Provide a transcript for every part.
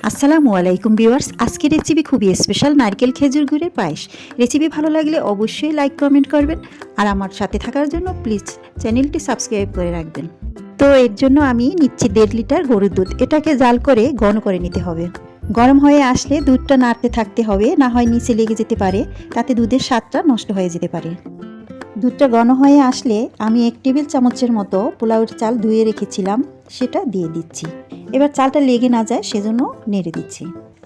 আসসালামু আলাইকুম ভিউয়ার্স, আজকের রেসিপি খুবই স্পেশাল নারকেল খেজুর গুড়ের পায়েস। রেসিপি ভালো লাগলে অবশ্যই লাইক কমেন্ট করবেন আর আমার সাথে থাকার জন্য প্লিজ চ্যানেলটি সাবস্ক্রাইব করে রাখবেন। তো এর জন্য আমি নিচ্ছি 1.5 লিটার গরুর দুধ। এটাকে জাল করে ঘন করে নিতে হবে। গরম হয়ে আসলে দুধটা নাড়তে থাকতে হবে, না হয় নিচে লেগে যেতে পারে, তাতে দুধের স্বাদটা নষ্ট হয়ে যেতে পারে। দুধটা ঘন হয়ে আসলে আমি 1 টেবিল চামচের মতো পোলাওয়ের চাল ধুয়ে রেখেছিলাম, সেটা দিয়ে দিচ্ছি। এবার চালটা লেগে না যায় সেজন্য নেড়ে দিচ্ছি।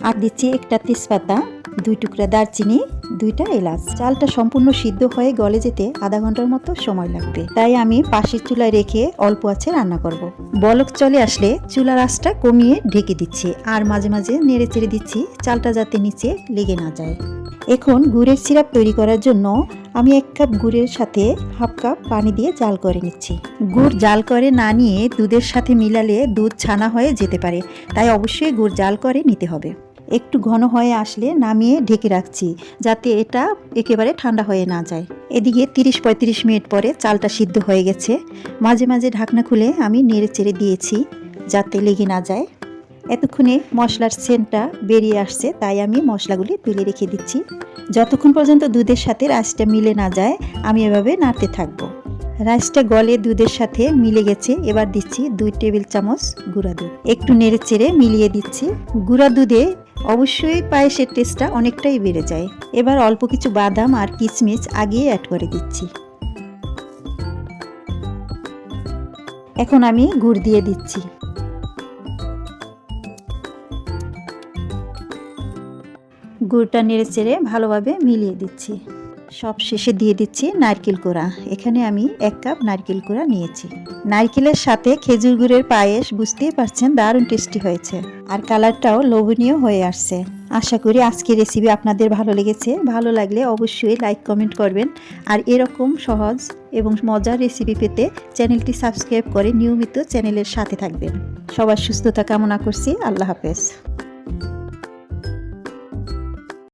আর দিচ্ছি একটা তেজপাতা, 2 টুকরা দারচিনি, 2টা এলাচ। চালটা সম্পূর্ণ সিদ্ধ হয়ে গলে যেতে আধা ঘন্টার মতো সময় লাগবে, তাই আমি পাশের চুলায় রেখে অল্প আঁচে রান্না করব। বলক চলে আসলে চুলার আঁচটা কমিয়ে ঢেকে দিচ্ছি আর মাঝে মাঝে নেড়ে চেড়ে দিচ্ছি, চালটা যাতে নিচে লেগে না যায়। এখন গুড়ের সিরাপ তৈরি করার জন্য আমি 1 কাপ গুড়ের সাথে হাফ কাপ পানি দিয়ে জাল করে নিচ্ছি। গুড় জাল করে না নিয়ে দুধের সাথে মিলালে দুধ ছানা হয়ে যেতে পারে, তাই অবশ্যই গুড় জাল করে নিতে হবে। একটু ঘন হয়ে আসলে নামিয়ে ঢেকে রাখছি, যাতে এটা একেবারে ঠান্ডা হয়ে না যায়। এদিকে 30-35 মিনিট পরে চালটা সিদ্ধ হয়ে গেছে। মাঝে মাঝে ঢাকনা খুলে আমি নেড়ে চেড়ে দিয়েছি যাতে লেগে না যায়। এতক্ষণে মশলার সেন্টটা বেরিয়ে আসছে, তাই আমি মশলাগুলি তুলে রেখে দিচ্ছি। যতক্ষণ পর্যন্ত দুধের সাথে রাইসটা মিলে না যায় আমি এভাবে নাড়তে থাকবো। রাইসটা গলে দুধের সাথে মিলে গেছে। এবার দিচ্ছি 2 টেবিল চামচ গুঁড়া দুধ। একটু নেড়ে চেড়ে মিলিয়ে দিচ্ছি। গুঁড়া দুধে অবশ্যই পায়েসের টেস্টটা অনেকটাই বেড়ে যায়। এবার অল্প কিছু বাদাম আর কিশমিশ আগিয়ে অ্যাড করে দিচ্ছি। এখন আমি গুড় দিয়ে দিচ্ছি। গুড়টা নেড়ে চেড়ে ভালোভাবে মিলিয়ে দিচ্ছি। সব শেষে দিয়ে দিচ্ছি নারকেল কোড়া। এখানে আমি 1 কাপ নারকেল কোড়া নিয়েছি। নারকেলের সাথে খেজুর গুড়ের পায়েস বুঝতেই পারছেন দারুণ টেস্টি হয়েছে, আর কালারটাও লোভনীয় হয়ে আসছে। আশা করি আজকের রেসিপি আপনাদের ভালো লেগেছে। ভালো লাগলে অবশ্যই লাইক কমেন্ট করবেন, আর এরকম সহজ এবং মজার রেসিপি পেতে চ্যানেলটি সাবস্ক্রাইব করে নিয়মিত চ্যানেলের সাথে থাকবেন। সবার সুস্থতা কামনা করছি। আল্লাহ হাফেজ।